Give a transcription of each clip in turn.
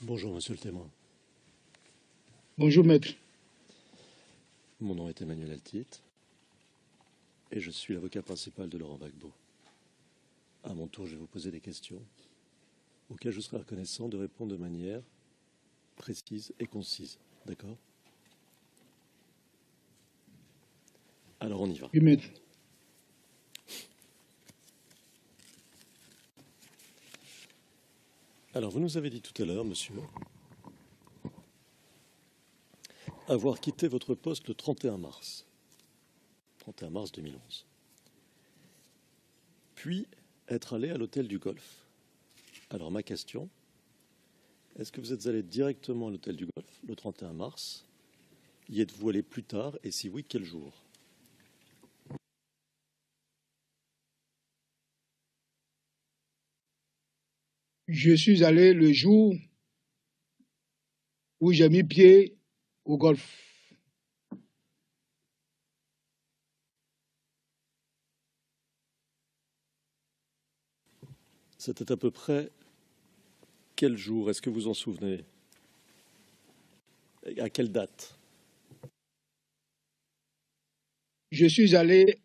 Bonjour, monsieur le témoin. Bonjour, maître. Mon nom est Emmanuel Altit et je suis l'avocat principal de Laurent Gbagbo. À mon tour, je vais vous poser des questions auxquelles je serai reconnaissant de répondre de manière précise et concise. D'accord? Alors, on y va. Oui, maître. Alors, vous nous avez dit tout à l'heure, monsieur, avoir quitté votre poste le 31 mars 2011, puis être allé à l'hôtel du Golfe. Alors, ma question, est-ce que vous êtes allé directement à l'hôtel du Golfe le 31 mars? Y êtes-vous allé plus tard? Et si oui, quel jour? Je suis allé le jour où j'ai mis pied au golfe. C'était à peu près quel jour? Est-ce que vous en souvenez? À quelle date? Je suis allé,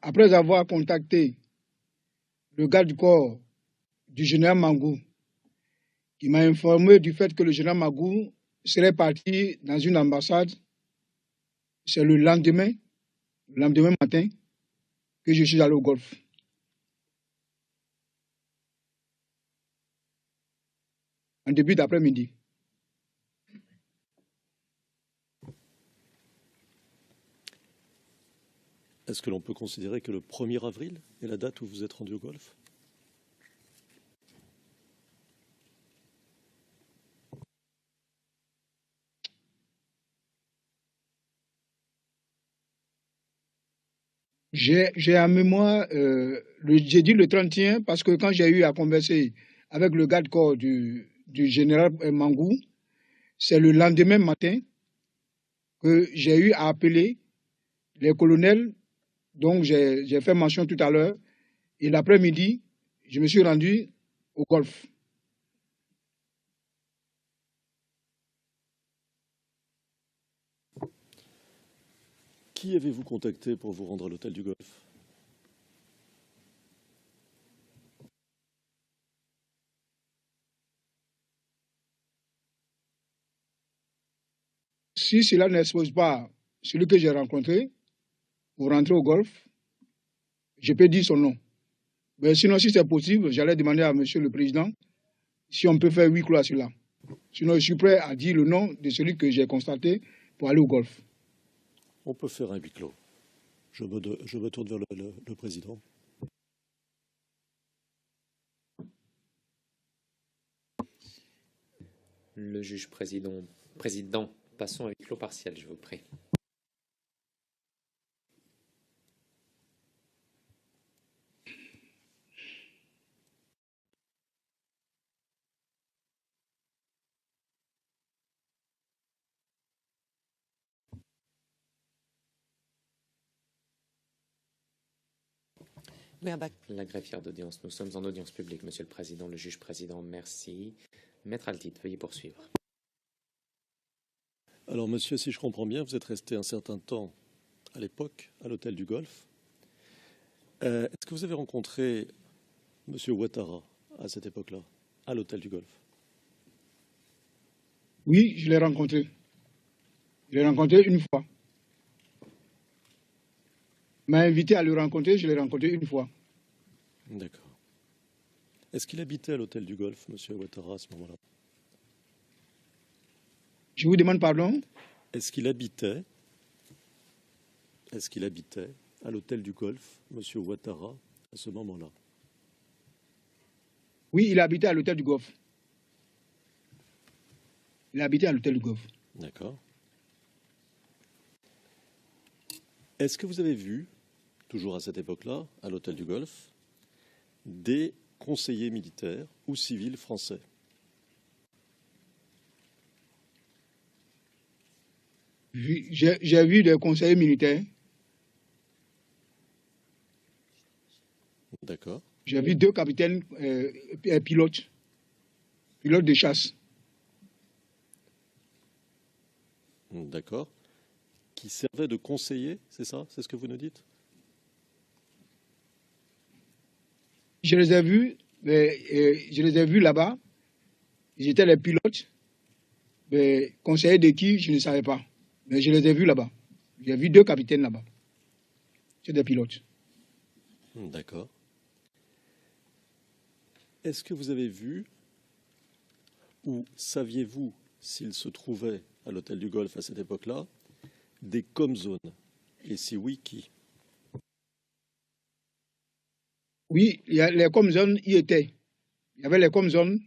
après avoir contacté le garde du corps du général Mangou, qui m'a informé du fait que le général Mangou serait parti dans une ambassade. C'est le lendemain matin, que je suis allé au golfe. En début d'après-midi. Est-ce que l'on peut considérer que le 1er avril est la date où vous êtes rendu au Golfe? J'ai en mémoire, j'ai dit le 31 parce que quand j'ai eu à converser avec le garde corps du général Mangou, c'est le lendemain matin que j'ai eu à appeler les colonels dont j'ai fait mention tout à l'heure. Et l'après-midi, je me suis rendu au golfe. Qui avez-vous contacté pour vous rendre à l'hôtel du Golfe? Si cela n'expose pas celui que j'ai rencontré pour rentrer au golfe, je peux dire son nom. Mais sinon, si c'est possible, j'allais demander à Monsieur le Président si on peut faire huis clos à cela. Sinon, je suis prêt à dire le nom de celui que j'ai constaté pour aller au golfe. On peut faire un huis clos. Je me tourne vers le président. Le juge président, passons à huis clos partiel, je vous prie. La greffière d'audience, nous sommes en audience publique, Monsieur le Président, le juge président, merci. Maître Altit, veuillez poursuivre. Alors, monsieur, si je comprends bien, vous êtes resté un certain temps à l'époque à l'hôtel du Golfe. Est-ce que vous avez rencontré monsieur Ouattara à cette époque-là, à l'hôtel du Golfe? Oui, je l'ai rencontré. Je l'ai rencontré une fois. Il m'a invité à le rencontrer, je l'ai rencontré une fois. D'accord. Est-ce qu'il habitait à l'hôtel du Golfe, monsieur Ouattara, à ce moment-là? Je vous demande pardon? Est-ce qu'il habitait à l'hôtel du Golfe, monsieur Ouattara, à ce moment-là? Oui, il habitait à l'hôtel du Golfe. Il habitait à l'hôtel du Golfe. D'accord. Est-ce que vous avez vu, toujours à cette époque-là, à l'hôtel du Golfe, des conseillers militaires ou civils français? J'ai vu des conseillers militaires. D'accord. J'ai vu deux capitaines pilotes de chasse. d'accord, qui servaient de conseillers, c'est ça? C'est ce que vous nous dites? Je les ai vus, je les ai vus là-bas. Ils étaient les pilotes. Mais conseillers de qui, je ne savais pas. Mais je les ai vus là-bas. J'ai vu 2 capitaines là-bas. C'est des pilotes. D'accord. Est-ce que vous avez vu ou saviez-vous s'il se trouvait à l'hôtel du Golfe à cette époque-là des com-zones? Et si oui, qui? Oui, les com-zones y étaient. Il y avait les com-zones,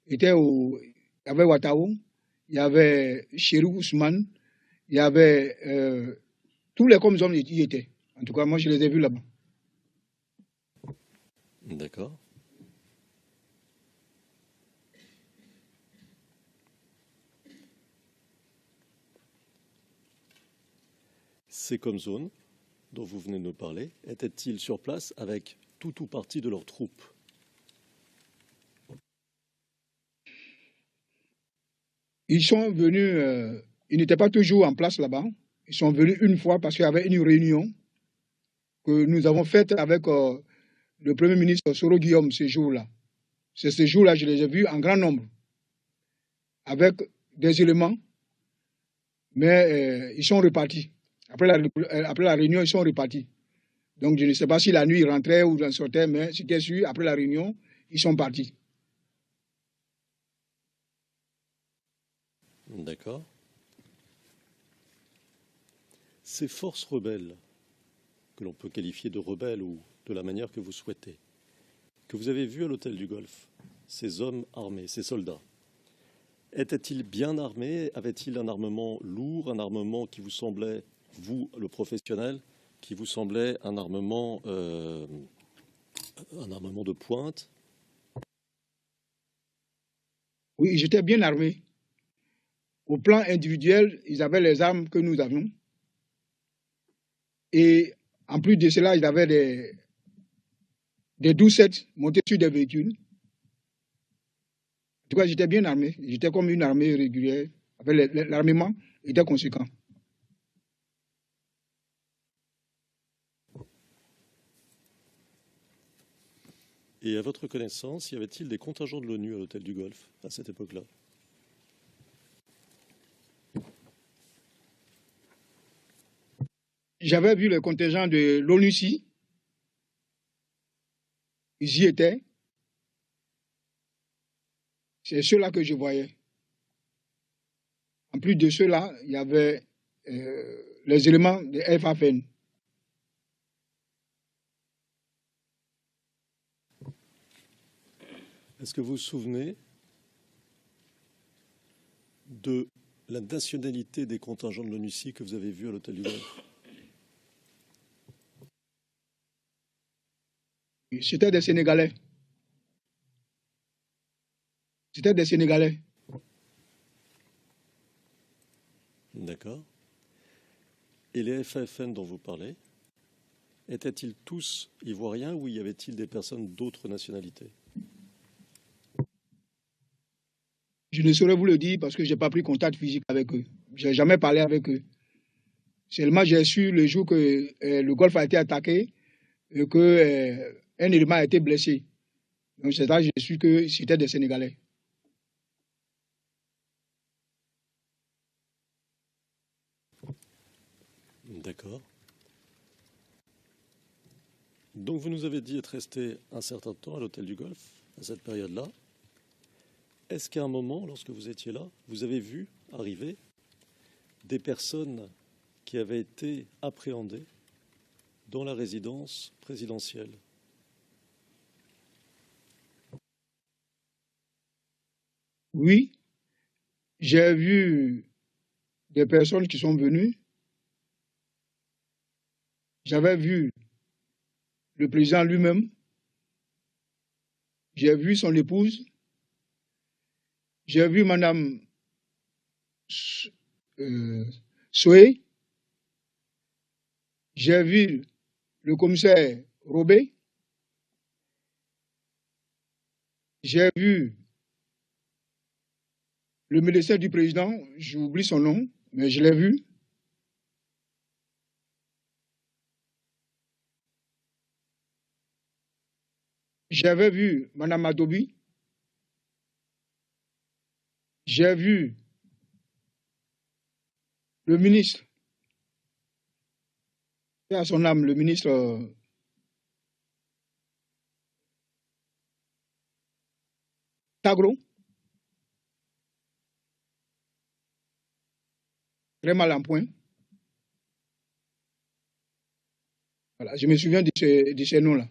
il y avait Ouattao, il y avait Chérou Ousmane, il y avait tous les com-zones y étaient. En tout cas, moi, je les ai vus là-bas. D'accord. Ces com-zones dont vous venez de nous parler, étaient-ils sur place avec tout ou partie de leurs troupes? Ils sont venus, ils n'étaient pas toujours en place là-bas. Ils sont venus une fois parce qu'il y avait une réunion que nous avons faite avec le Premier ministre Soro Guillaume ce jour-là. C'est ce jour-là, je les ai vus en grand nombre, avec des éléments, mais ils sont repartis. Après la réunion, ils sont repartis. Donc, je ne sais pas si la nuit, ils rentraient ou ils sortaient, mais c'était sûr, après la réunion, ils sont partis. D'accord. Ces forces rebelles, que l'on peut qualifier de rebelles ou de la manière que vous souhaitez, que vous avez vues à l'hôtel du Golfe, ces hommes armés, ces soldats, étaient-ils bien armés? Avaient-ils un armement lourd, un armement qui vous semblait, vous, le professionnel, qui vous semblait un armement de pointe? Oui, ils étaient bien armés. Au plan individuel, ils avaient les armes que nous avions. Et en plus de cela, ils avaient des 12-7 montés sur des véhicules. En tout cas, j'étais bien armé. J'étais comme une armée régulière. L'armement était conséquent. Et à votre connaissance, y avait-il des contingents de l'ONU à l'hôtel du Golfe à cette époque-là? J'avais vu le contingent de l'ONUCI. Ils y étaient. C'est ceux-là que je voyais. En plus de ceux-là, il y avait les éléments de FAFN. Est-ce que vous vous souvenez de la nationalité des contingents de l'ONUCI que vous avez vus à l'hôtel du Golfe? C'était des Sénégalais. C'était des Sénégalais. D'accord. Et les FAFN dont vous parlez, étaient-ils tous ivoiriens ou y avait-il des personnes d'autres nationalités? Je ne saurais vous le dire parce que je n'ai pas pris contact physique avec eux. Je n'ai jamais parlé avec eux. Seulement, j'ai su le jour que le Golfe a été attaqué et qu'un élément a été blessé. Donc, c'est là que j'ai su que c'était des Sénégalais. D'accord. Donc vous nous avez dit être resté un certain temps à l'hôtel du Golfe, à cette période-là. Est-ce qu'à un moment, lorsque vous étiez là, vous avez vu arriver des personnes qui avaient été appréhendées dans la résidence présidentielle? Oui, j'ai vu des personnes qui sont venues. J'avais vu le président lui-même. J'ai vu son épouse. J'ai vu Madame Soé. J'ai vu le commissaire Robé. J'ai vu le médecin du président, j'oublie son nom, mais je l'ai vu. J'avais vu Mme Adobi. J'ai vu le ministre, et à son âme, le ministre Tagro, très mal en point. Voilà, je me souviens de ces noms-là.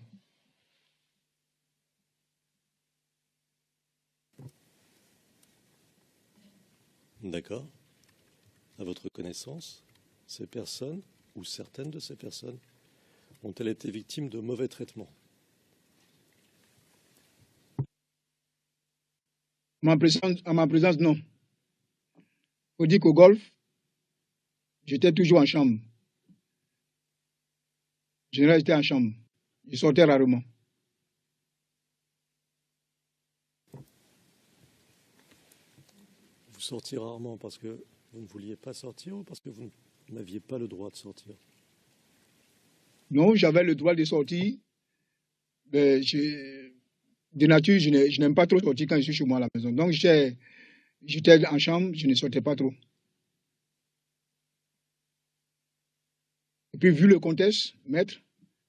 D'accord. À votre connaissance, ces personnes, ou certaines de ces personnes, ont-elles été victimes de mauvais traitements? À ma présence, non. Il faut dire qu'au golf, j'étais toujours en chambre. En général, j'étais en chambre. Je sortais rarement. Vous sortiez rarement parce que vous ne vouliez pas sortir ou parce que vous n'aviez pas le droit de sortir? Non, j'avais le droit de sortir. Mais de nature, je n'aime pas trop sortir quand je suis chez moi à la maison. Donc, j'étais en chambre, je ne sortais pas trop. Et puis, vu le contexte, maître,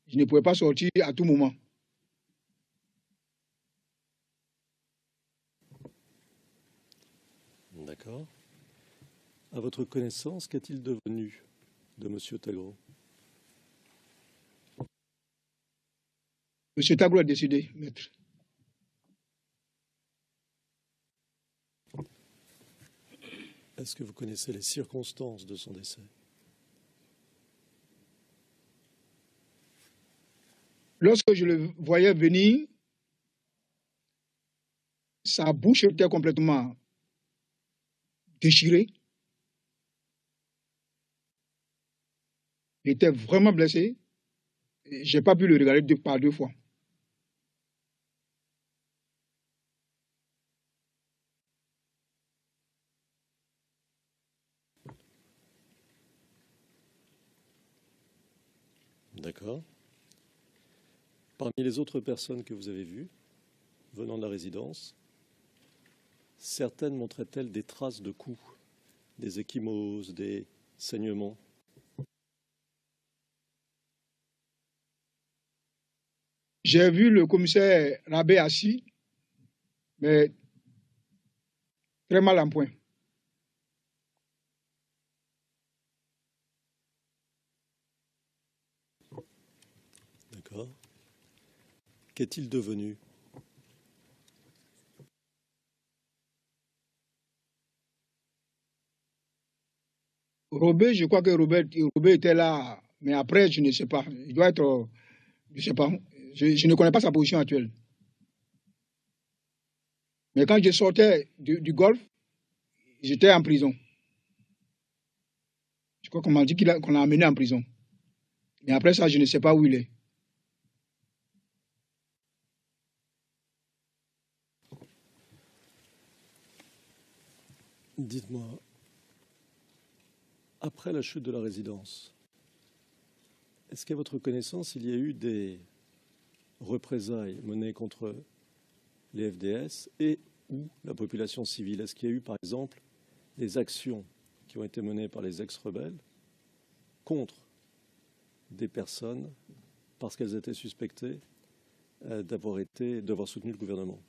je ne pouvais pas sortir à tout moment. D'accord. À votre connaissance, qu'est-il devenu de M. Tagro? M. Tagro a décidé, maître. Est-ce que vous connaissez les circonstances de son décès? Lorsque je le voyais venir, sa bouche était complètement déchirée. Il était vraiment blessé. Je n'ai pas pu le regarder par deux fois. D'accord. Parmi les autres personnes que vous avez vues, venant de la résidence, certaines montraient-elles des traces de coups, des ecchymoses, des saignements? J'ai vu le commissaire Rabé assis, mais très mal en point. D'accord. Qu'est-il devenu? Robert, je crois que Robert était là, mais après, je ne sais pas. Il doit être, je ne sais pas. Je ne connais pas sa position actuelle. Mais quand je sortais du golf, j'étais en prison. Je crois qu'on m'a dit qu'on l'a amené en prison. Mais après ça, je ne sais pas où il est. Dites-moi, après la chute de la résidence, est-ce qu'à votre connaissance, il y a eu des représailles menées contre les FDS et ou la population civile? Est-ce qu'il y a eu, par exemple, des actions qui ont été menées par les ex-rebelles contre des personnes parce qu'elles étaient suspectées d'avoir soutenu le gouvernement?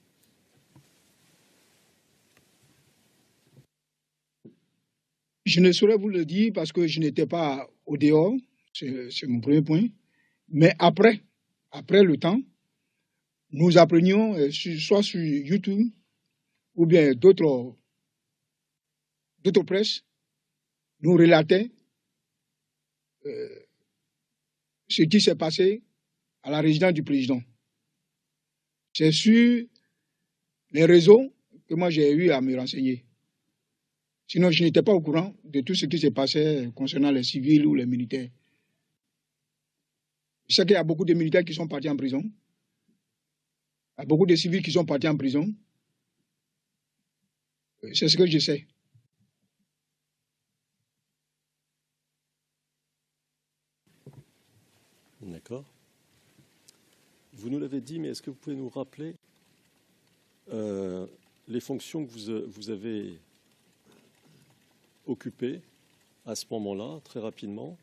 Je ne saurais vous le dire parce que je n'étais pas au dehors, c'est mon premier point. Mais après le temps, nous apprenions, soit sur YouTube ou bien d'autres presses, nous relataient ce qui s'est passé à la résidence du président. C'est sur les réseaux que moi j'ai eu à me renseigner. Sinon, je n'étais pas au courant de tout ce qui s'est passé concernant les civils ou les militaires. Je sais qu'il y a beaucoup de militaires qui sont partis en prison. Il y a beaucoup de civils qui sont partis en prison. C'est ce que je sais. vous nous l'avez dit, mais est-ce que vous pouvez nous rappeler les fonctions que vous avez occupées à ce moment-là, très rapidement?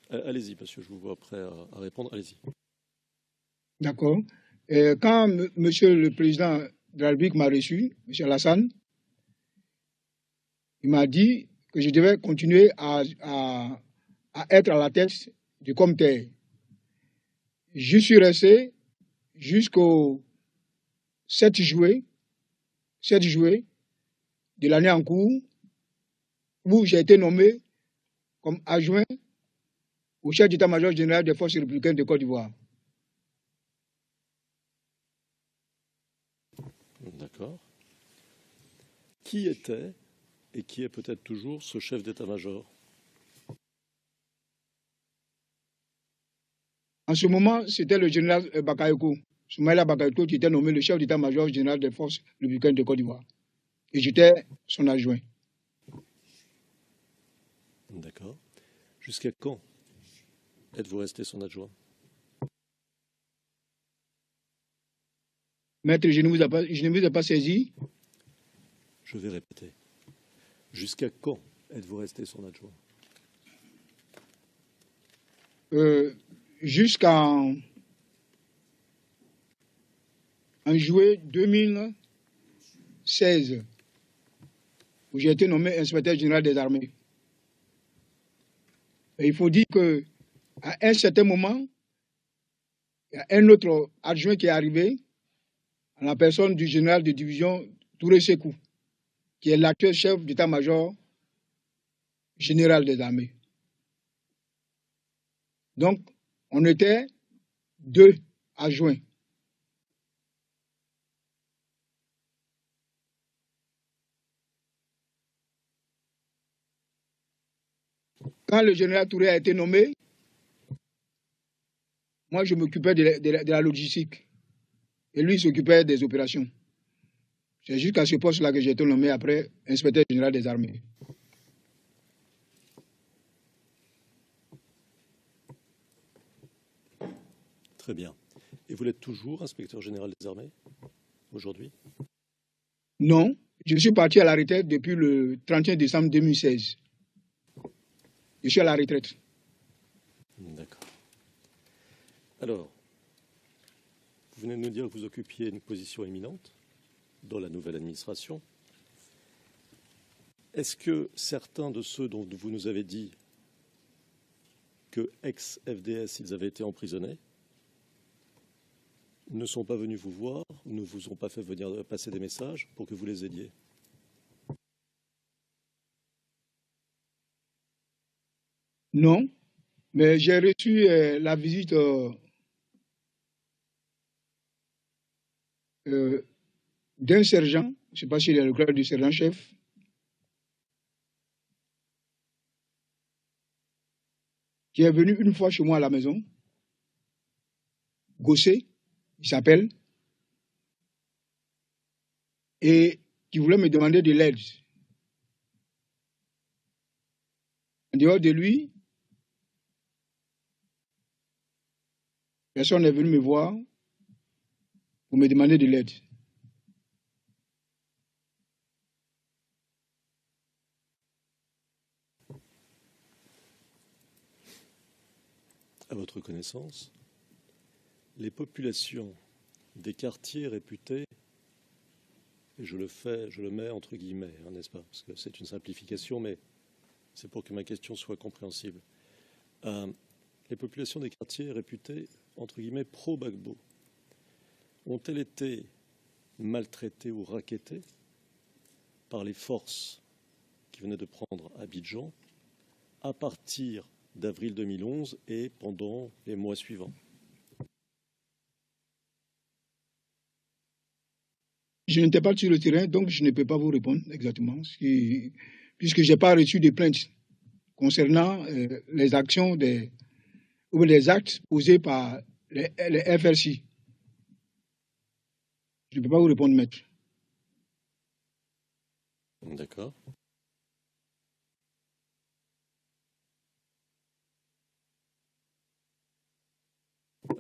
Allez-y, monsieur, je vous vois prêt à répondre. Allez-y. D'accord. Quand Monsieur le Président de la République m'a reçu, Monsieur Alassane, il m'a dit que je devais continuer à être à la tête du comité. Je suis resté jusqu'au 7 juillet de l'année en cours, où j'ai été nommé comme adjoint au chef d'état-major général des forces républicaines de Côte d'Ivoire. D'accord. Qui était et qui est peut-être toujours ce chef d'état-major? En ce moment, c'était le général Bakayoko, Soumaïla Bakayoko, qui était nommé le chef d'état-major général des forces républicaines de Côte d'Ivoire. Et j'étais son adjoint. D'accord. Jusqu'à quand êtes-vous resté son adjoint? Maître, je ne vous ai pas saisi. Je vais répéter. Jusqu'à quand êtes-vous resté son adjoint? Jusqu'en juillet 2016, où j'ai été nommé inspecteur général des armées. Et il faut dire qu'à un certain moment, il y a un autre adjoint qui est arrivé, en la personne du général de division Touré Sekou, qui est l'actuel chef d'état-major général des armées. Donc, on était 2 adjoints. Quand le général Touré a été nommé, moi, je m'occupais de la logistique. Et lui, il s'occupait des opérations. C'est jusqu'à ce poste-là que j'ai été nommé après inspecteur général des armées. Très bien. Et vous êtes toujours inspecteur général des armées aujourd'hui? Non, je suis parti à la retraite depuis le 31 décembre 2016. Je suis à la retraite. D'accord. Alors, vous venez de nous dire que vous occupiez une position éminente dans la nouvelle administration. Est-ce que certains de ceux dont vous nous avez dit que ex-FDS, ils avaient été emprisonnés, ne sont pas venus vous voir, ne vous ont pas fait venir passer des messages pour que vous les aidiez? Non, mais j'ai reçu la visite d'un sergent, je ne sais pas s'il est le grade du sergent-chef, qui est venu une fois chez moi à la maison, Gossé, il s'appelle, et qui voulait me demander de l'aide. En dehors de lui, personne n'est venu me voir pour me demander de l'aide. À votre connaissance, les populations des quartiers réputés, et je le mets entre guillemets, hein, n'est-ce pas? Parce que c'est une simplification, mais c'est pour que ma question soit compréhensible. Les populations des quartiers réputés, entre guillemets, pro-Gbagbo, ont-elles été maltraitées ou racketées par les forces qui venaient de prendre Abidjan à partir d'avril 2011 et pendant les mois suivants? Je n'étais pas sur le terrain, donc je ne peux pas vous répondre exactement, puisque je n'ai pas reçu de plainte concernant les actions ou les actes posés par les FRC. Je ne peux pas vous répondre, maître. D'accord.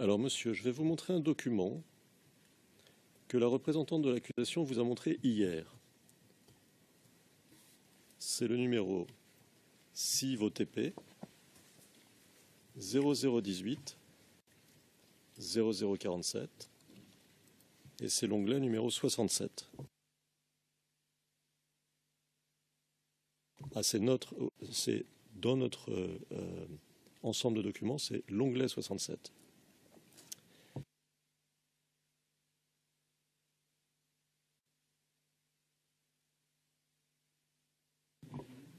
Alors, monsieur, je vais vous montrer un document que la représentante de l'accusation vous a montré hier. C'est le numéro CIV-OTP 0018 0047 et c'est l'onglet numéro 67. Ah, c'est dans notre ensemble de documents, c'est l'onglet 67.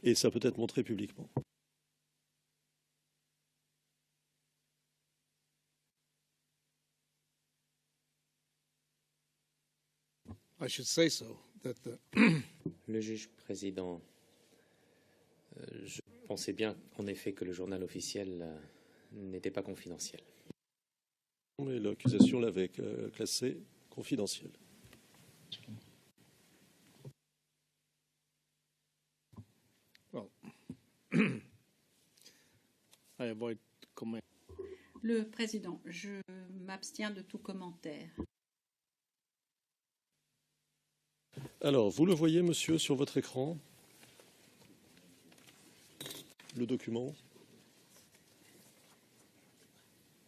Et ça peut être montré publiquement. I should say so. Le juge président, je pensais bien en effet que le journal officiel n'était pas confidentiel. Mais l'accusation l'avait classé confidentiel. Well, I avoid comment. Le président, je m'abstiens de tout commentaire. Alors, vous le voyez, monsieur, sur votre écran, le document?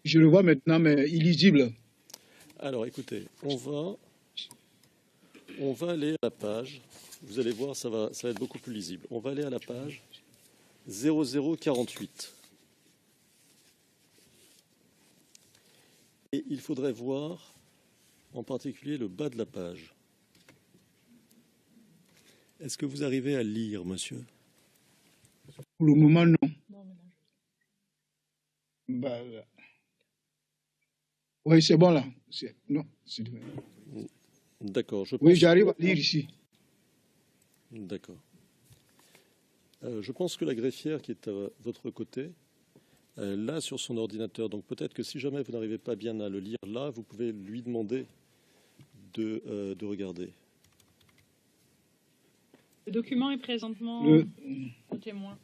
Je le vois maintenant, mais illisible. Alors, écoutez, on va aller à la page. Vous allez voir, ça va être beaucoup plus lisible. On va aller à la page 0048. Et il faudrait voir en particulier le bas de la page. Est-ce que vous arrivez à lire, monsieur? Pour le moment, non. Bah, oui, c'est bon là. Non, D'accord. Oui, j'arrive à lire ici. D'accord. Je pense que la greffière qui est à votre côté, l'a sur son ordinateur. Donc peut-être que si jamais vous n'arrivez pas bien à le lire là, vous pouvez lui demander de regarder. Le document est présentement au témoin.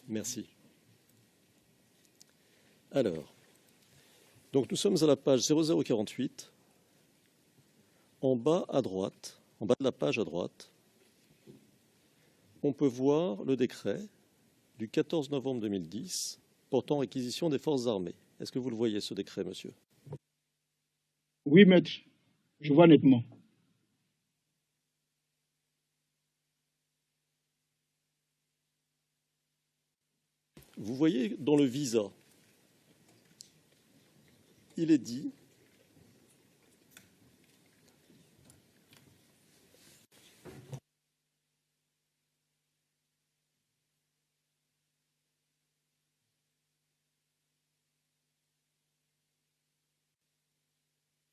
Merci. Alors, donc nous sommes à la page 0048. En bas à droite, en bas de la page à droite, on peut voir le décret du 14 novembre 2010 portant réquisition des forces armées. Est-ce que vous le voyez, ce décret, monsieur? Oui, maître. Je vois nettement. Vous voyez dans le visa, il est dit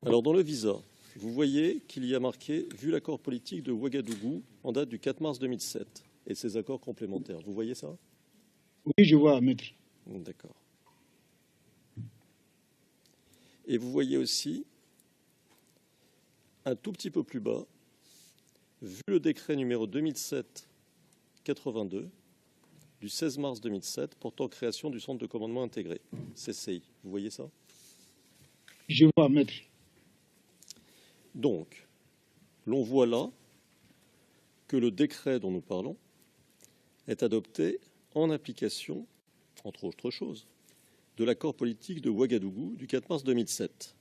alors dans le visa, vous voyez qu'il y a marqué « Vu l'accord politique de Ouagadougou en date du 4 mars 2007 » et ses accords complémentaires. Vous voyez ça? Oui, je vois, maître. D'accord. Et vous voyez aussi, un tout petit peu plus bas, vu le décret numéro 2007-82 du 16 mars 2007 portant création du centre de commandement intégré, CCI. Vous voyez ça? Je vois, maître. Donc, l'on voit là que le décret dont nous parlons est adopté en application, entre autres choses, de l'accord politique de Ouagadougou du 4 mars 2007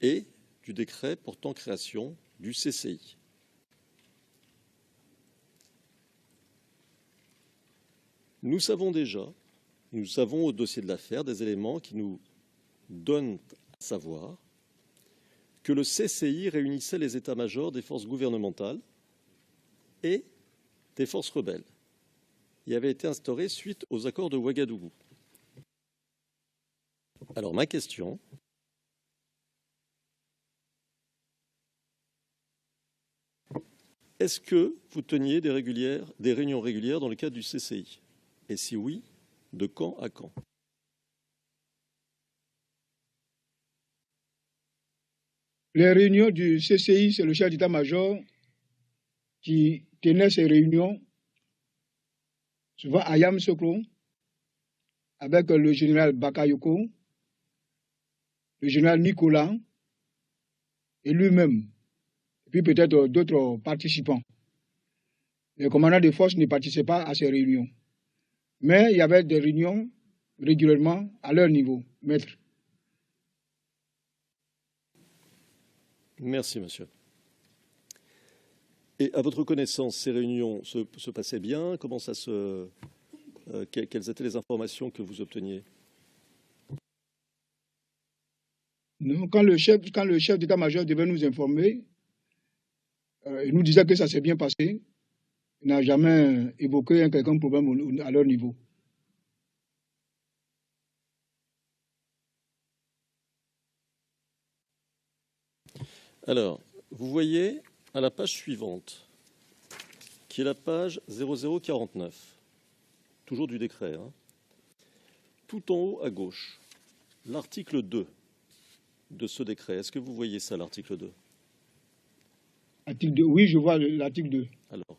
et du décret portant création du CCI. Nous savons au dossier de l'affaire des éléments qui nous donnent à savoir que le CCI réunissait les états-majors des forces gouvernementales et des forces rebelles. Il avait été instauré suite aux accords de Ouagadougou. Alors ma question, est-ce que vous teniez des réunions régulières dans le cadre du CCI? Et si oui, de quand à quand? Les réunions du CCI, c'est le chef d'état-major qui tenait ces réunions, souvent à Yamoussoukro, avec le général Bakayoko, le général Nicolas et lui-même, et puis peut-être d'autres participants. Les commandants de force ne participaient pas à ces réunions. Mais il y avait des réunions régulièrement à leur niveau, maître. Merci, monsieur. Et à votre connaissance, ces réunions se passaient bien? Comment ça se... quelles étaient les informations que vous obteniez? Non, quand le chef d'état-major devait nous informer, il nous disait que ça s'est bien passé. Il n'a jamais évoqué un quelconque problème à leur niveau. Alors, vous voyez à la page suivante, qui est la page 0049, toujours du décret, hein, tout en haut à gauche, l'article 2 de ce décret. Est-ce que vous voyez ça, l'article 2? Article 2, oui, je vois l'article 2. Alors,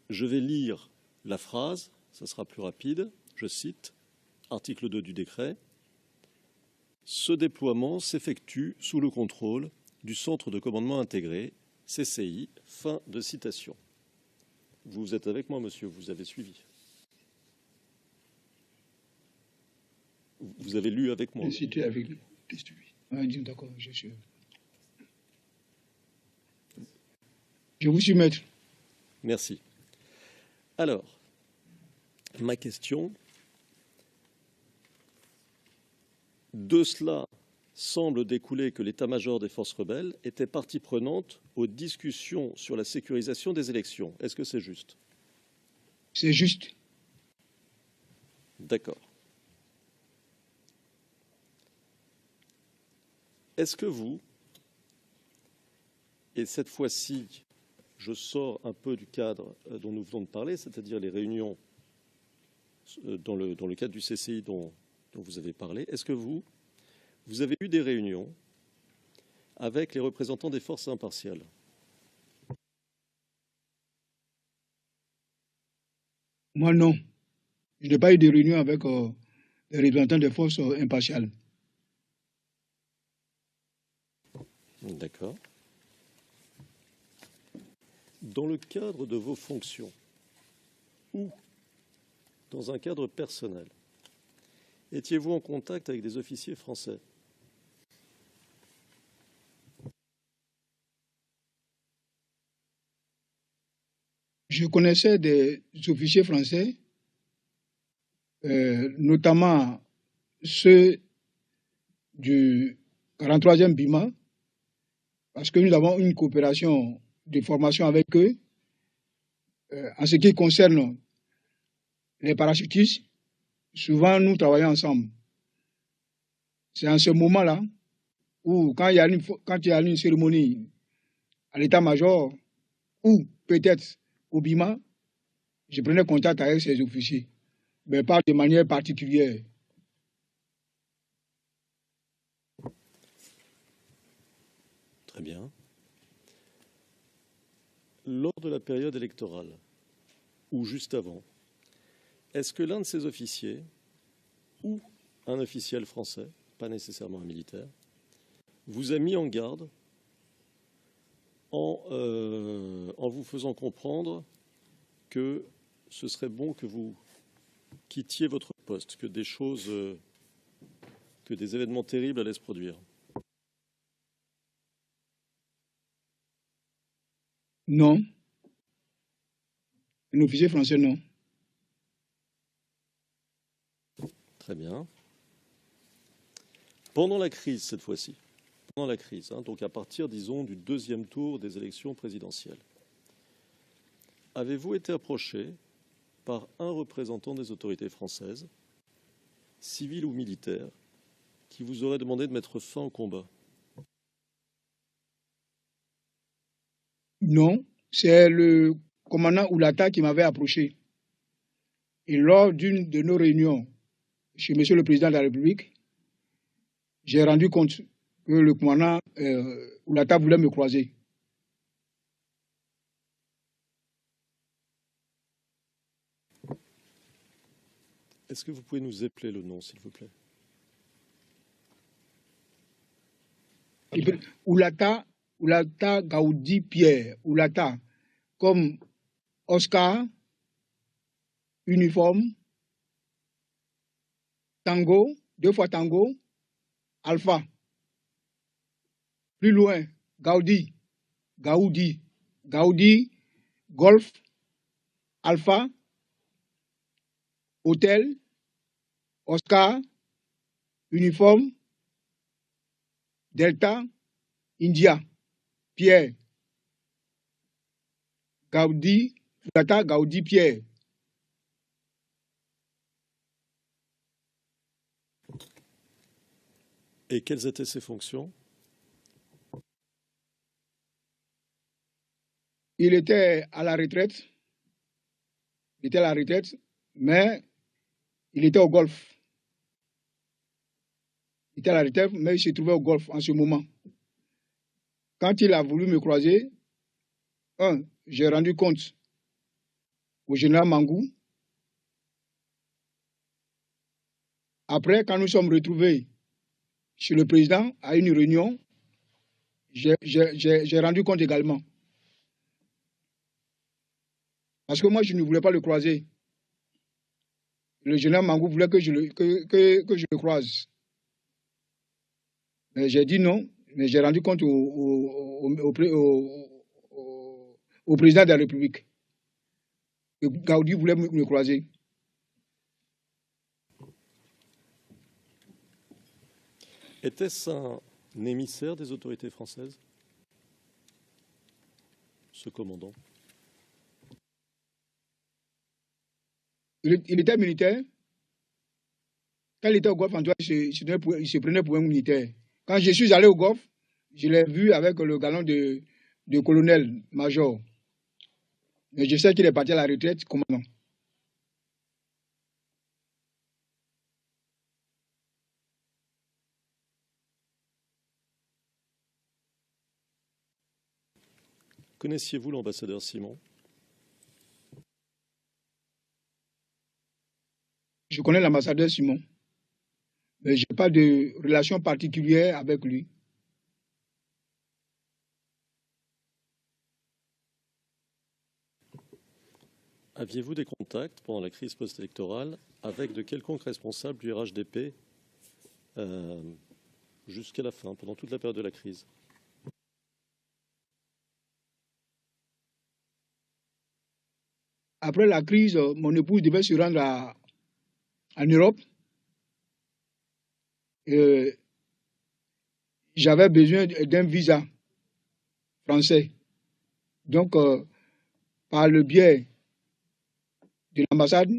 je vais lire la phrase, ça sera plus rapide. Je cite, article 2 du décret. Ce déploiement s'effectue sous le contrôle du Centre de commandement intégré, CCI. Fin de citation. Vous êtes avec moi, monsieur, vous avez suivi. Vous avez lu avec moi. Cité avec lui. Ah, d'accord, je suis. Je vous suis, maître. Merci. Alors, ma question, de cela semble découler que l'état-major des forces rebelles était partie prenante aux discussions sur la sécurisation des élections. Est-ce que c'est juste? C'est juste. D'accord. Est-ce que vous, et cette fois-ci, je sors un peu du cadre dont nous venons de parler, c'est-à-dire les réunions dans le cadre du CCI dont vous avez parlé, est-ce que vous avez eu des réunions avec les représentants des forces impartiales? Moi, non. Je n'ai pas eu de réunion avec les représentants des forces impartiales. D'accord. Dans le cadre de vos fonctions ou dans un cadre personnel, étiez-vous en contact avec des officiers français? Je connaissais des officiers français, notamment ceux du 43e BIMA, parce que nous avons une coopération de formation avec eux. En ce qui concerne les parachutistes, souvent nous travaillons ensemble. C'est en ce moment-là où, quand il y a une cérémonie à l'état-major, ou peut-être au BIMA, je prenais contact avec ces officiers, mais pas de manière particulière. Très bien. Lors de la période électorale, ou juste avant, est-ce que l'un de ces officiers, ou un officiel français, pas nécessairement un militaire, vous a mis en garde en vous faisant comprendre que ce serait bon que vous quittiez votre poste, que que des événements terribles allaient se produire? Non. Un officier français, non. Très bien. Pendant la crise, cette fois-ci, pendant la crise, donc à partir, disons, du deuxième tour des élections présidentielles, avez-vous été approché par un représentant des autorités françaises, civil ou militaire, qui vous aurait demandé de mettre fin au combat? Non, c'est le commandant Oulata qui m'avait approché. Et lors d'une de nos réunions chez M. le Président de la République, j'ai rendu compte que le commandant Oulata voulait me croiser. Est-ce que vous pouvez nous épeler le nom, s'il vous plaît? Oulata Gaoudi Pierre. Oulata, comme Oscar, uniforme, tango, 2 fois tango, alpha. Plus loin, Gaoudi, golf, alpha, hôtel, Oscar, uniforme, delta, India, Pierre, Gaoudi, Oulata Gaoudi Pierre. Et quelles étaient ses fonctions? Il était à la retraite. Mais il était au golf. Il était à la retraite, mais il se trouvait au golf en ce moment. Quand il a voulu me croiser, j'ai rendu compte au général Mangou. Après, quand nous sommes retrouvés chez le président à une réunion, j'ai rendu compte également. Parce que moi, je ne voulais pas le croiser. Le général Mangou voulait que je le croise. Mais j'ai dit non, mais j'ai rendu compte au président de la République que Gaoudi voulait me croiser. Était-ce un émissaire des autorités françaises, ce commandant? Il était militaire. Quand il était au Golfe, en tout cas, il se prenait pour un militaire. Quand je suis allé au Golfe, je l'ai vu avec le galon de colonel-major. Mais je sais qu'il est parti à la retraite commandant. Connaissiez-vous l'ambassadeur Simon? Je connais l'ambassadeur Simon, mais je n'ai pas de relation particulière avec lui. Aviez-vous des contacts pendant la crise post-électorale avec de quelconques responsables du RHDP jusqu'à la fin, pendant toute la période de la crise? Après la crise, mon épouse devait se rendre en Europe. J'avais besoin d'un visa français. Donc, par le biais de l'ambassade,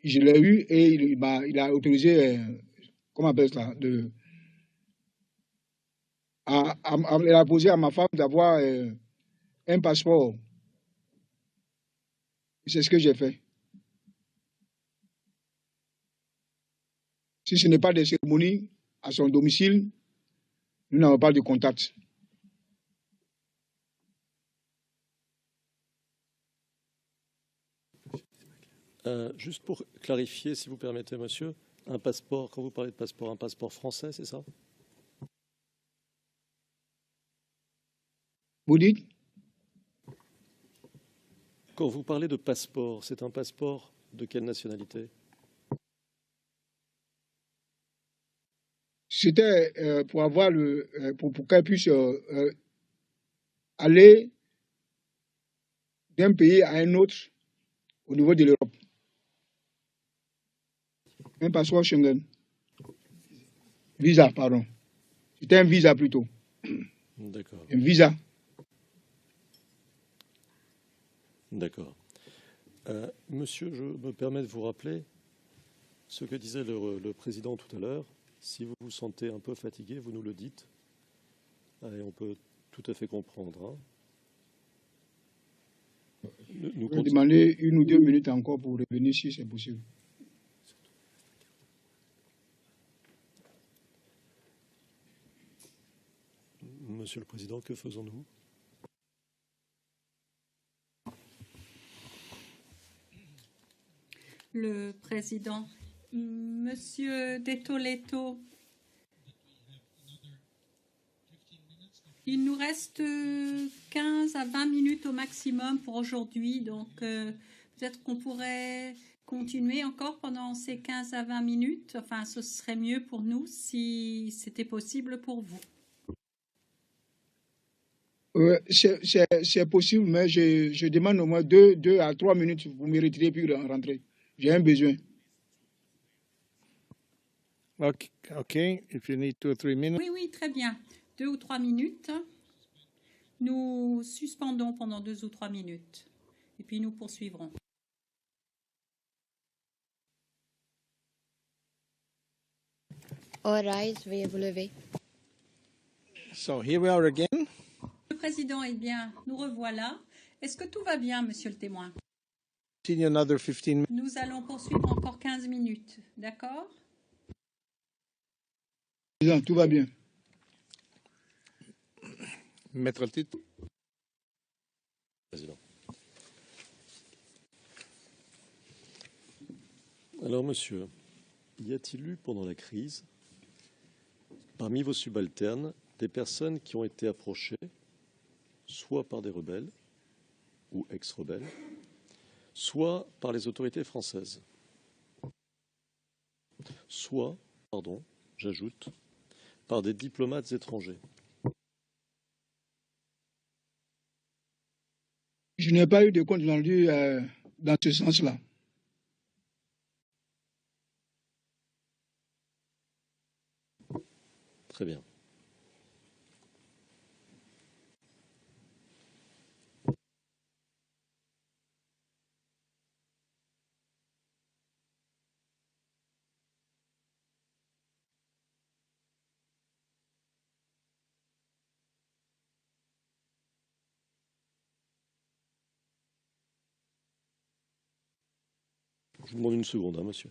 je l'ai eu et il a autorisé, comment on appelle ça, il a posé à ma femme d'avoir un passeport. C'est ce que j'ai fait. Si ce n'est pas des cérémonies à son domicile, nous n'avons pas de contact. Juste pour clarifier, si vous permettez, monsieur, un passeport, quand vous parlez de passeport, un passeport français, c'est ça? Vous dites? Quand vous parlez de passeport, c'est un passeport de quelle nationalité? C'était pour avoir pour qu'elle puisse aller d'un pays à un autre au niveau de l'Europe. Un passeport Schengen. Visa, pardon. C'était un visa plutôt. D'accord. Un visa. D'accord. Monsieur, je me permets de vous rappeler ce que disait le président tout à l'heure. Si vous vous sentez un peu fatigué, vous nous le dites. Et on peut tout à fait comprendre. Hein. Nous pouvons demander 1 ou 2 minutes encore pour revenir si c'est possible. Monsieur le Président, que faisons-nous? le Président. Monsieur De Toledo, il nous reste 15 à 20 minutes au maximum pour aujourd'hui, donc peut-être qu'on pourrait continuer encore pendant ces 15 à 20 minutes. Enfin, ce serait mieux pour nous si c'était possible pour vous. C'est possible, mais je demande au moins 2 à 3 minutes. Vous me retirez puis rentrer. J'ai un besoin. Okay. If you need 2 or 3 minutes. Oui, très bien. 2 ou 3 minutes. Nous suspendons pendant 2 ou 3 minutes. Et puis nous poursuivrons. All rise, veuillez vous lever. So here we are again. Le Président, eh bien, nous revoilà. Est-ce que tout va bien, Monsieur le témoin? See you another 15 minutes. Nous allons poursuivre encore 15 minutes. D'accord? Président, tout va bien. Mettre le titre. Président. Alors, monsieur, y a-t-il eu pendant la crise, parmi vos subalternes, des personnes qui ont été approchées, soit par des rebelles ou ex-rebelles, soit par les autorités françaises, soit, j'ajoute, par des diplomates étrangers? Je n'ai pas eu de compte rendu dans ce sens-là. Très bien. Je vous demande une seconde, monsieur.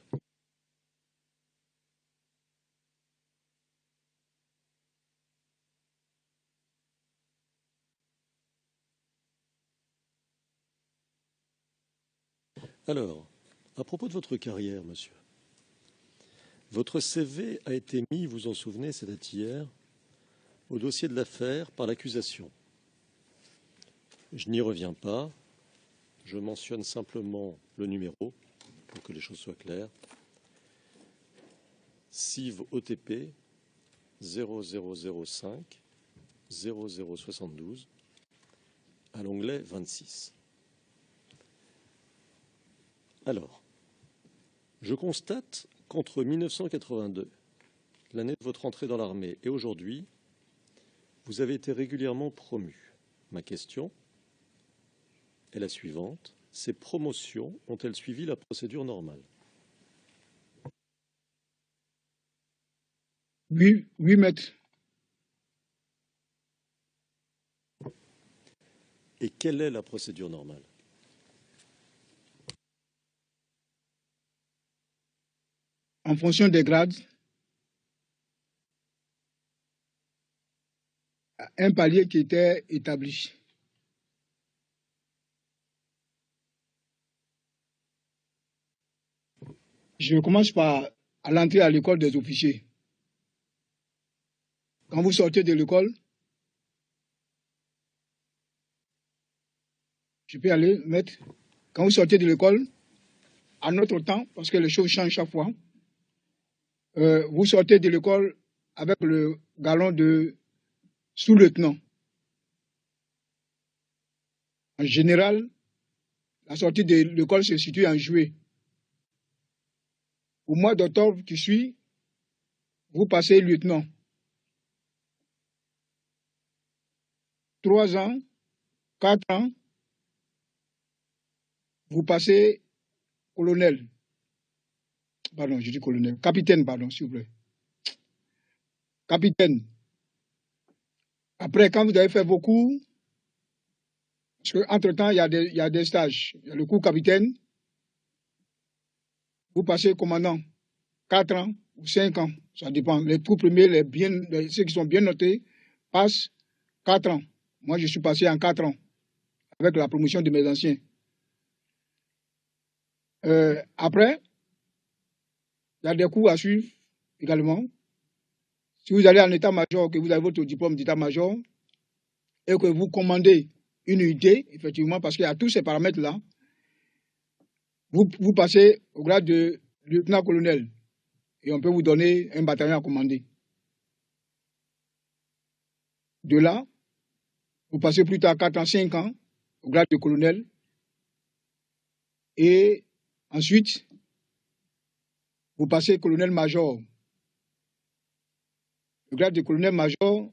Alors, à propos de votre carrière, monsieur, votre CV a été mis, vous vous en souvenez, c'était hier, au dossier de l'affaire par l'accusation. Je n'y reviens pas, je mentionne simplement le numéro pour que les choses soient claires. CIV OTP 0005 0072 à l'onglet 26. Alors, je constate qu'entre 1982, l'année de votre entrée dans l'armée, et aujourd'hui, vous avez été régulièrement promu. Ma question est la suivante. Ces promotions ont-elles suivi la procédure normale? Oui, maître. Et quelle est la procédure normale? En fonction des grades, un palier qui était établi. Je commence par à l'entrée à l'école des officiers. Quand vous sortez de l'école, je peux aller, maître. Quand vous sortez de l'école, à notre temps, parce que les choses changent chaque fois, vous sortez de l'école avec le galon de sous-lieutenant. En général, la sortie de l'école se situe en juillet. Au mois d'octobre qui suit, vous passez lieutenant. 3 ans, 4 ans, vous passez colonel. Pardon, je dis colonel. Capitaine, pardon, s'il vous plaît. Capitaine. Après, quand vous avez fait vos cours, parce qu'entre-temps, il y a des stages. Il y a le cours capitaine. Vous passez commandant. 4 ans ou 5 ans, ça dépend. Les tout premiers, ceux qui sont bien notés, passent 4 ans. Moi, je suis passé en 4 ans, avec la promotion de mes anciens. Après, il y a des cours à suivre également. Si vous allez en état-major, que vous avez votre diplôme d'état-major et que vous commandez une unité, effectivement, parce qu'il y a tous ces paramètres-là, vous passez au grade de lieutenant-colonel et on peut vous donner un bataillon à commander. De là, vous passez plus tard 4 ans, 5 ans au grade de colonel et ensuite, vous passez colonel-major. Le grade de colonel-major.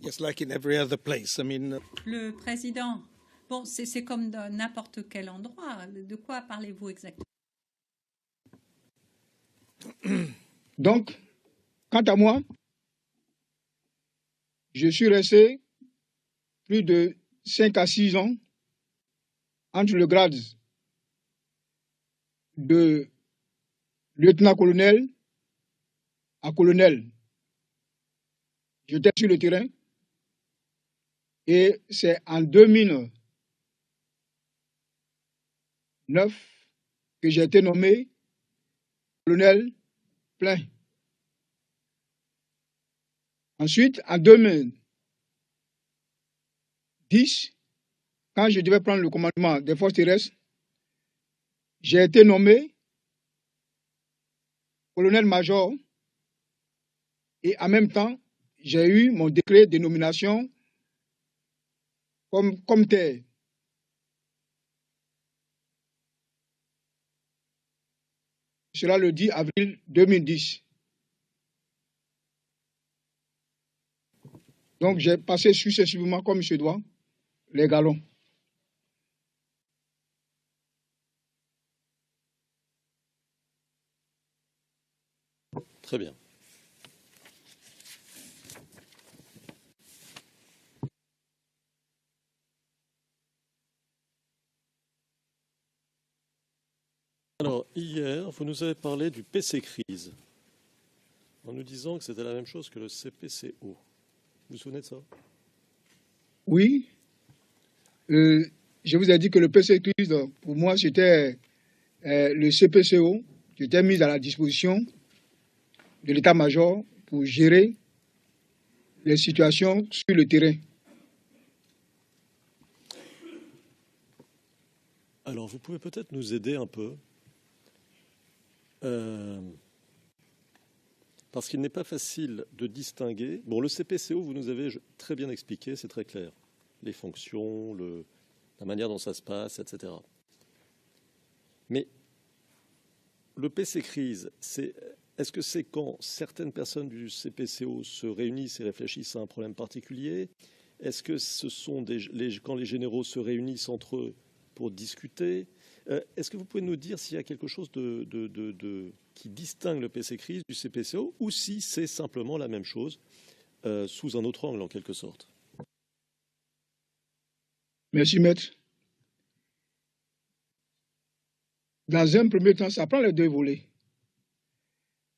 Just like in every other place. I mean, Le président, bon, c'est comme dans n'importe quel endroit. De quoi parlez-vous exactement? Donc, quant à moi, je suis resté plus de 5 à 6 ans entre le grade de lieutenant-colonel à colonel. J'étais sur le terrain et c'est en 2009 que j'ai été nommé colonel plein. Ensuite, en 2010, quand je devais prendre le commandement des forces terrestres, j'ai été nommé colonel-major et en même temps, j'ai eu mon décret de nomination comme tel. Cela le 10 avril 2010. Donc, j'ai passé successivement, comme il se doit, les galons. Très bien. Alors, hier, vous nous avez parlé du PC Crise, en nous disant que c'était la même chose que le CPCO. Vous vous souvenez de ça? Oui. Je vous ai dit que le PC Crise, pour moi, c'était le CPCO qui était mis à la disposition de l'état-major pour gérer les situations sur le terrain. Alors, vous pouvez peut-être nous aider un peu, parce qu'il n'est pas facile de distinguer. Bon, le CPCO, vous nous avez très bien expliqué, c'est très clair. Les fonctions, la manière dont ça se passe, etc. Mais le PC Crise, est-ce que c'est quand certaines personnes du CPCO se réunissent et réfléchissent à un problème particulier? Est-ce que ce sont quand les généraux se réunissent entre eux pour discuter? Est-ce que vous pouvez nous dire s'il y a quelque chose qui distingue le PC Crise du CPCO ou si c'est simplement la même chose sous un autre angle en quelque sorte? Merci, maître. Dans un premier temps, ça prend les deux volets.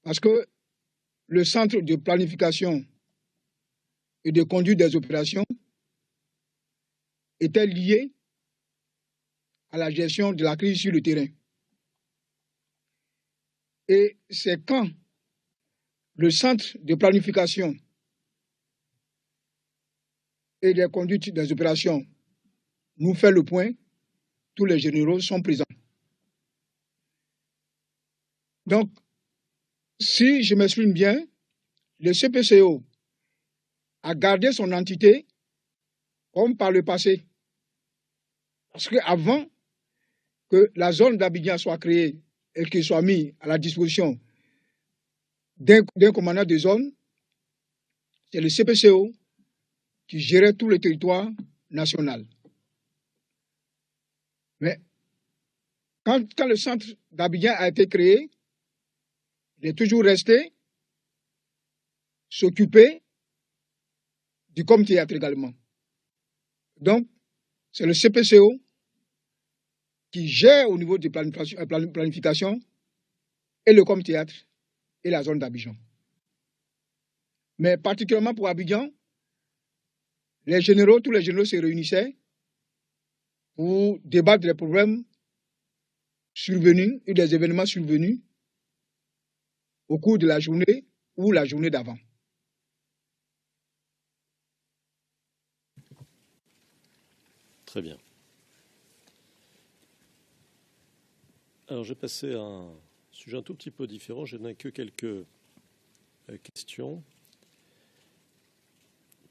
Parce que le centre de planification et de conduite des opérations était lié à la gestion de la crise sur le terrain. Et c'est quand le centre de planification et de conduite des opérations nous fait le point, tous les généraux sont présents. Donc, si je m'exprime bien, le CPCO a gardé son entité comme par le passé. Parce qu'avant que la zone d'Abidjan soit créée et qu'il soit mis à la disposition d'un commandant de zone, c'est le CPCO qui gérait tout le territoire national. Mais quand le centre d'Abidjan a été créé, il est toujours resté s'occuper du com-théâtre également. Donc, c'est le CPCO qui gère au niveau de planification et le com-théâtre et la zone d'Abidjan. Mais particulièrement pour Abidjan, tous les généraux se réunissaient pour débattre des problèmes survenus, eu des événements survenus au cours de la journée ou la journée d'avant. Très bien. Alors, j'ai passé à un sujet un tout petit peu différent. Je n'ai que quelques questions.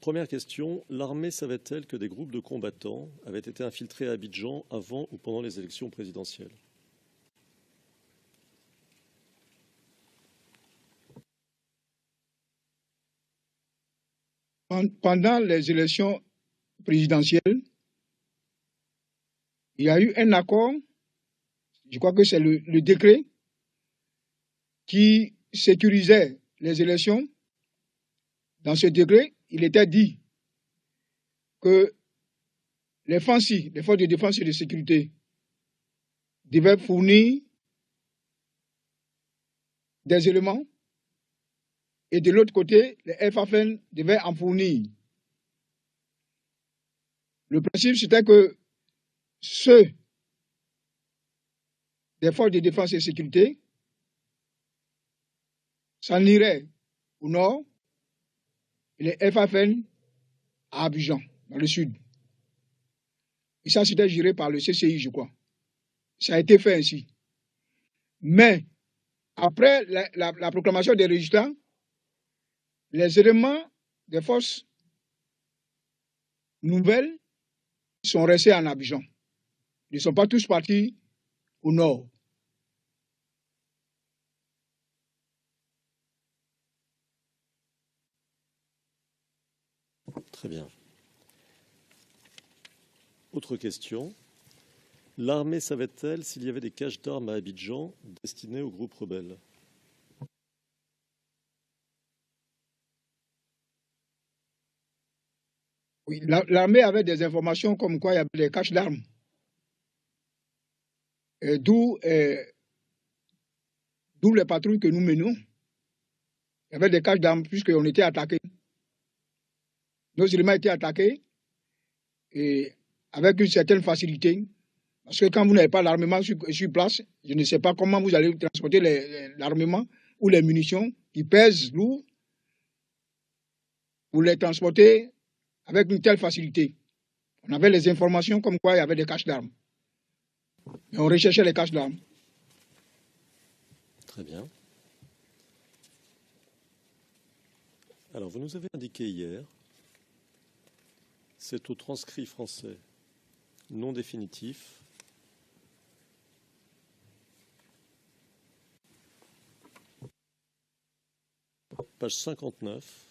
Première question, l'armée savait-elle que des groupes de combattants avaient été infiltrés à Abidjan avant ou pendant les élections présidentielles? Pendant les élections présidentielles, il y a eu un accord, je crois que c'est le décret qui sécurisait les élections. Dans ce décret, il était dit que les forces de défense et de sécurité devaient fournir des éléments et de l'autre côté, les FAFN devaient en fournir. Le principe, c'était que ceux des forces de défense et de sécurité s'en iraient au nord et les FAFN à Abidjan, dans le sud. Et ça, c'était géré par le CCI, je crois. Ça a été fait ainsi. Mais, après la proclamation des résultats, les éléments des forces nouvelles sont restés en Abidjan. Ils ne sont pas tous partis au nord. Très bien. Autre question. L'armée savait-elle s'il y avait des caches d'armes à Abidjan destinées aux groupes rebelles? Oui, l'armée avait des informations comme quoi il y avait des caches d'armes. D'où les patrouilles que nous menons. Il y avait des caches d'armes puisqu'on était attaqués. Nos éléments étaient attaqués et avec une certaine facilité. Parce que quand vous n'avez pas l'armement sur place, je ne sais pas comment vous allez transporter l'armement ou les munitions qui pèsent lourd pour les transporter avec une telle facilité. On avait les informations comme quoi il y avait des caches d'armes. Et on recherchait les caches d'armes. Très bien. Alors, vous nous avez indiqué hier, c'est au transcrit français non définitif, page 59,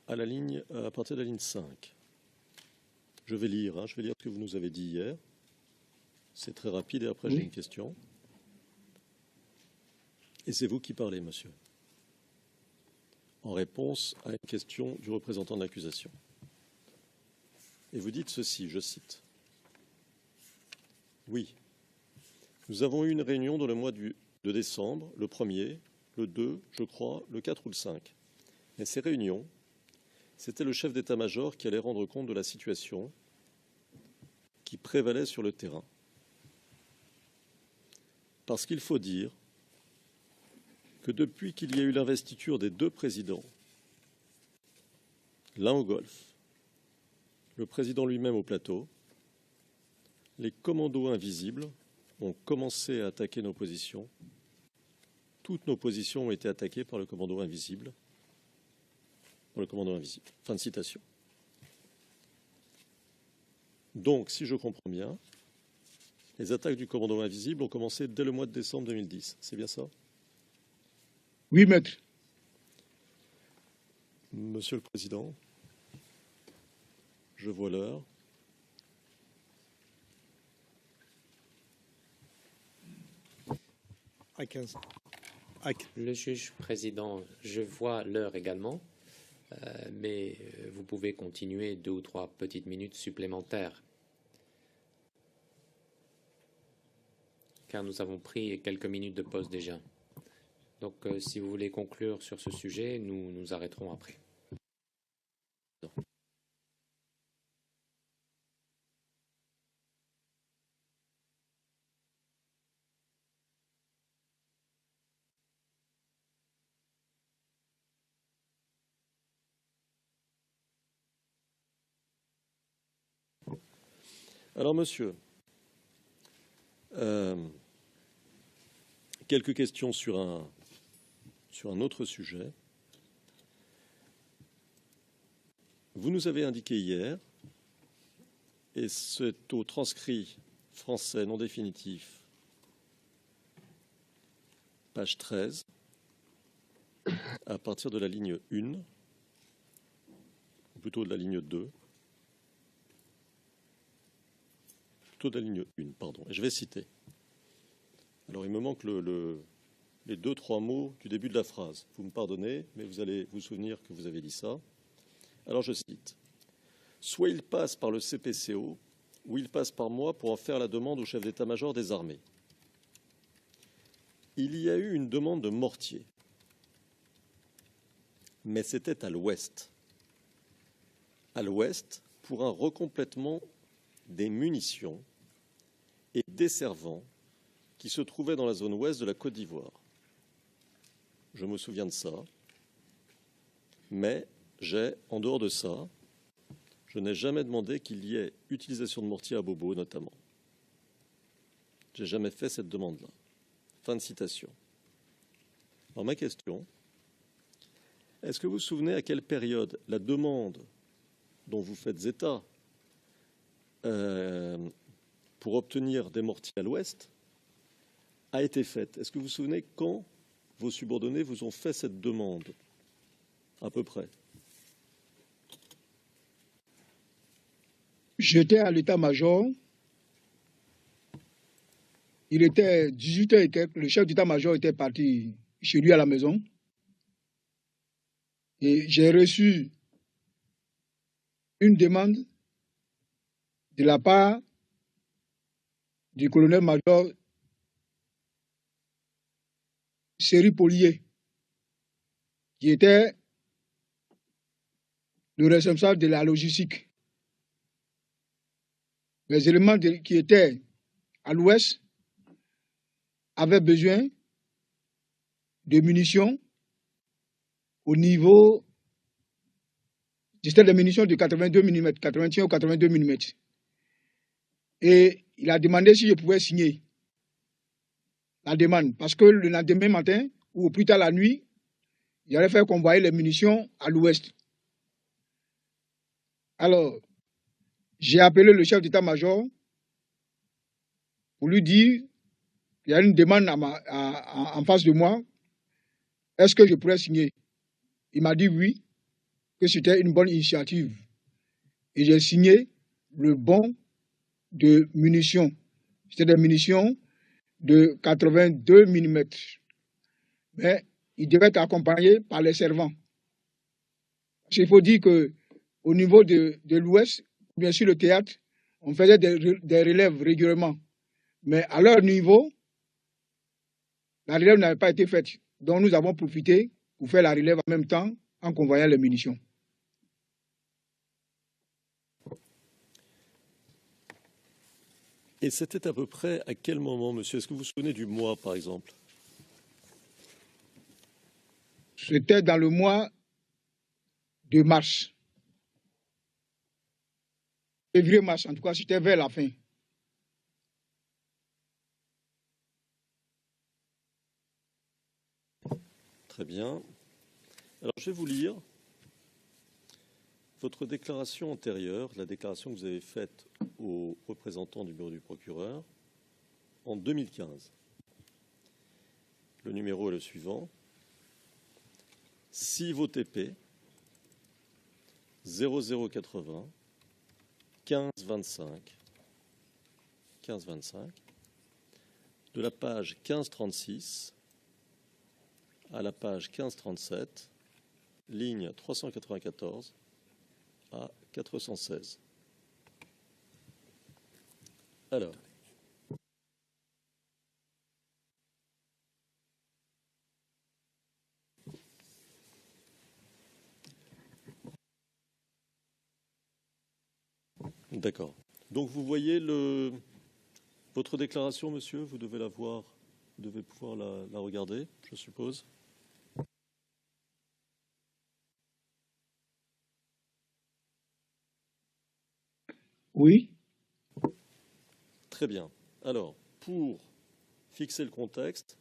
à partir de la ligne 5. Je vais lire ce que vous nous avez dit hier. C'est très rapide et après j'ai une question. Et c'est vous qui parlez, monsieur, en réponse à une question du représentant de l'accusation. Et vous dites ceci, je cite. Oui, nous avons eu une réunion dans le mois de décembre, le 1er, le 2, je crois, le 4 ou le 5. Mais ces réunions, c'était le chef d'état-major qui allait rendre compte de la situation qui prévalait sur le terrain. Parce qu'il faut dire que depuis qu'il y a eu l'investiture des deux présidents, l'un au Golfe, le président lui-même au plateau, les commandos invisibles ont commencé à attaquer nos positions. Toutes nos positions ont été attaquées par le commando invisible. Fin de citation. Donc, si je comprends bien, les attaques du commando invisible ont commencé dès le mois de décembre 2010. C'est bien ça? Oui, maître. Monsieur le Président, je vois l'heure. Le juge président, je vois l'heure également, mais vous pouvez continuer 2 ou 3 petites minutes supplémentaires. Car nous avons pris quelques minutes de pause déjà. Donc, si vous voulez conclure sur ce sujet, nous nous arrêterons après. Alors, monsieur, quelques questions sur un autre sujet. Vous nous avez indiqué hier, et c'est au transcrit français non définitif, page 13, à partir de la ligne 1, ou plutôt de la ligne 2, plutôt de la ligne 1, pardon, et je vais citer. Alors il me manque les 2-3 mots du début de la phrase. Vous me pardonnez, mais vous allez vous souvenir que vous avez dit ça. Alors je cite. Soit il passe par le CPCO, ou il passe par moi pour en faire la demande au chef d'état-major des armées. Il y a eu une demande de mortier, mais c'était à l'ouest. À l'ouest, pour un recomplètement des munitions et desservants qui se trouvaient dans la zone ouest de la Côte d'Ivoire. Je me souviens de ça, mais en dehors de ça, je n'ai jamais demandé qu'il y ait utilisation de mortier à Bobo, notamment. Je n'ai jamais fait cette demande-là. Fin de citation. Alors ma question, est-ce que vous vous souvenez à quelle période la demande dont vous faites état pour obtenir des mortiers à l'ouest a été faite? Est-ce que vous vous souvenez quand vos subordonnés vous ont fait cette demande, à peu près? J'étais à l'état-major. Il était 18h et quelques. Le chef d'état-major était parti chez lui à la maison. Et j'ai reçu une demande de la part du colonel-major Séry Polier, qui était le responsable de la logistique. Les éléments qui étaient à l'ouest avaient besoin de munitions au niveau, c'était des munitions de 82 mm, 81 ou 82 mm. Et il a demandé si je pouvais signer la demande, parce que le lendemain matin, ou plus tard la nuit, il allait faire convoyer les munitions à l'ouest. Alors, j'ai appelé le chef d'état-major pour lui dire qu'il y a une demande en face de moi. Est-ce que je pourrais signer? Il m'a dit oui, que c'était une bonne initiative. Et j'ai signé le bon de munitions. C'était des munitions de 82 mm. Mais il devait être accompagné par les servants. Il faut dire qu'au niveau de l'Ouest, bien sûr le théâtre, on faisait des relèves régulièrement. Mais à leur niveau, la relève n'avait pas été faite. Donc nous avons profité pour faire la relève en même temps en convoyant les munitions. Et c'était à peu près à quel moment, monsieur? Est-ce que vous vous souvenez du mois, par exemple? C'était dans le mois de mars. Février-mars, en tout cas, c'était vers la fin. Très bien. Alors, je vais vous lire votre déclaration antérieure, la déclaration que vous avez faite aux représentants du bureau du procureur en 2015. Le numéro est le suivant. 6 VOTP 0080 1525 de la page 1536 à la page 1537, ligne 394 à 416. Alors, d'accord. Donc vous voyez votre déclaration, monsieur, vous devez la voir, vous devez pouvoir la regarder, je suppose. Oui. Très bien. Alors, pour fixer le contexte,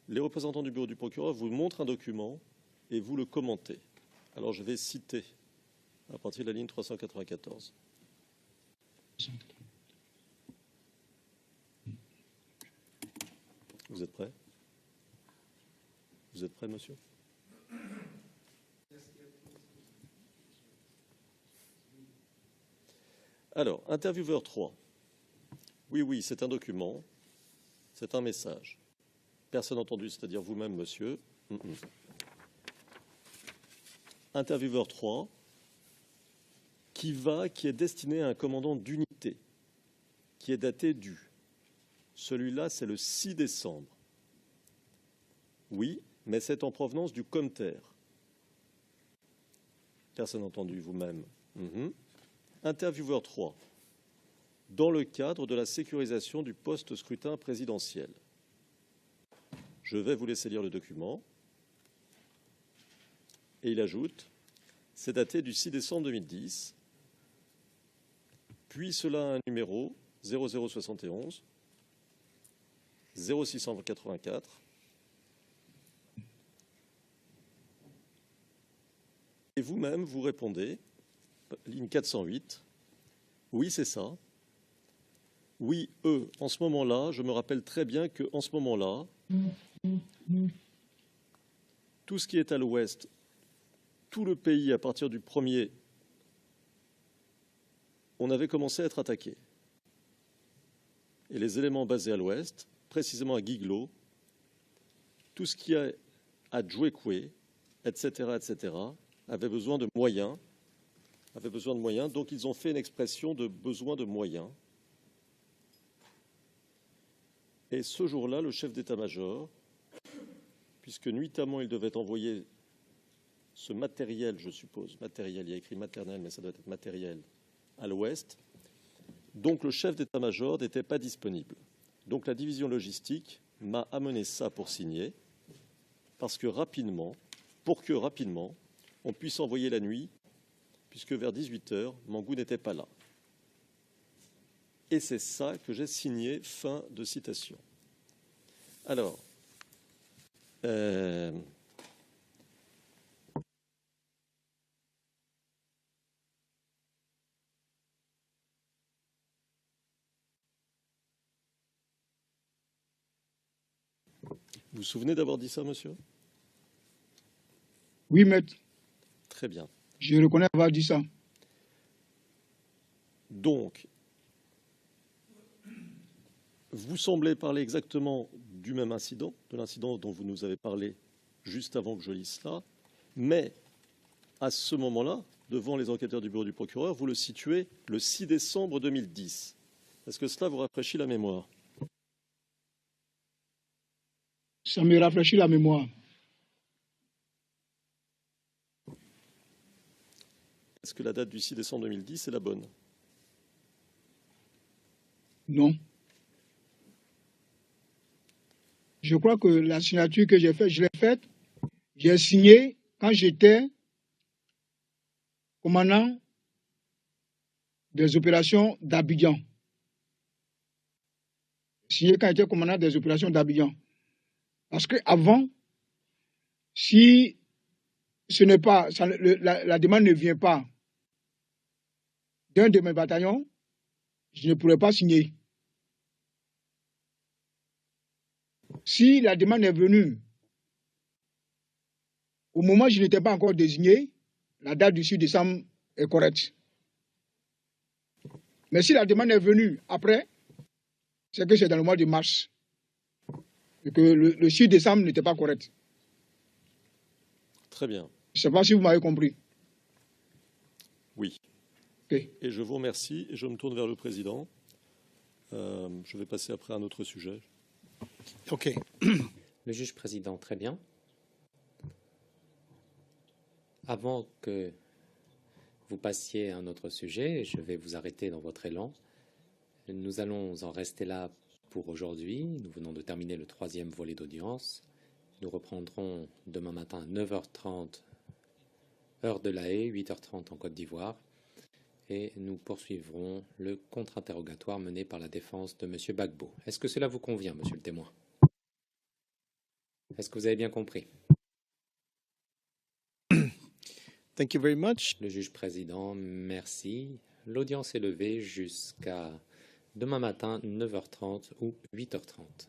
les représentants du bureau du procureur vous montrent un document et vous le commentez. Alors, je vais citer à partir de la ligne 394. Vous êtes prêt? Vous êtes prêt, monsieur? Alors, intervieweur 3. Oui, c'est un document, c'est un message. Personne entendu, c'est-à-dire vous-même, monsieur. Intervieweur 3, qui est destiné à un commandant d'unité, qui est daté du. Celui-là, c'est le 6 décembre. Oui, mais c'est en provenance du Comter. Personne entendu, vous-même. Intervieweur 3. Dans le cadre de la sécurisation du post-scrutin présidentiel. Je vais vous laisser lire le document. Et il ajoute, c'est daté du 6 décembre 2010. Puis cela a un numéro 0071 0684. Et vous-même, vous répondez, ligne 408, oui, c'est ça. Oui, en ce moment-là, je me rappelle très bien qu'en ce moment-là, tout ce qui est à l'ouest, tout le pays, à partir du 1er, on avait commencé à être attaqué. Et les éléments basés à l'ouest, précisément à Guiglo, tout ce qui est à Djouekwe, etc., avait besoin de moyens, donc ils ont fait une expression de besoin de moyens. Et ce jour-là, le chef d'état-major, puisque nuitamment il devait envoyer ce matériel, je suppose, matériel, il y a écrit maternel, mais ça doit être matériel, à l'ouest, donc le chef d'état-major n'était pas disponible. Donc la division logistique m'a amené ça pour signer, pour que rapidement, on puisse envoyer la nuit, puisque vers 18h, Mangou n'était pas là. Et c'est ça que j'ai signé, fin de citation. Alors, vous vous souvenez d'avoir dit ça, monsieur? Oui, maître. Très bien. Je reconnais avoir dit ça. Donc, vous semblez parler exactement du même incident, de l'incident dont vous nous avez parlé juste avant que je lise cela, mais à ce moment-là, devant les enquêteurs du bureau du procureur, vous le situez le 6 décembre 2010. Est-ce que cela vous rafraîchit la mémoire? Ça me rafraîchit la mémoire. Est-ce que la date du 6 décembre 2010 est la bonne? Non. Je crois que la signature que j'ai faite, je l'ai faite. J'ai signé quand j'étais commandant des opérations d'Abidjan. Signé quand j'étais commandant des opérations d'Abidjan. Parce qu'avant, si ce n'est pas, la demande ne vient pas d'un de mes bataillons, je ne pourrais pas signer. Si la demande est venue au moment où je n'étais pas encore désigné, la date du 6 décembre est correcte. Mais si la demande est venue après, c'est que c'est dans le mois de mars. Et que le 6 décembre n'était pas correct. Très bien. Je ne sais pas si vous m'avez compris. Oui. Okay. Et je vous remercie et je me tourne vers le président. Je vais passer après à un autre sujet. OK. Le juge président, très bien. Avant que vous passiez à un autre sujet, je vais vous arrêter dans votre élan. Nous allons en rester là pour aujourd'hui. Nous venons de terminer le 3e volet d'audience. Nous reprendrons demain matin à 9h30, heure de La Haye, 8h30 en Côte d'Ivoire. et nous poursuivrons le contre-interrogatoire mené par la défense de M. Gbagbo. Est-ce que cela vous convient, monsieur le témoin? Est-ce que vous avez bien compris? Thank you very much. Le juge président, merci. L'audience est levée jusqu'à demain matin, 9h30 ou 8h30.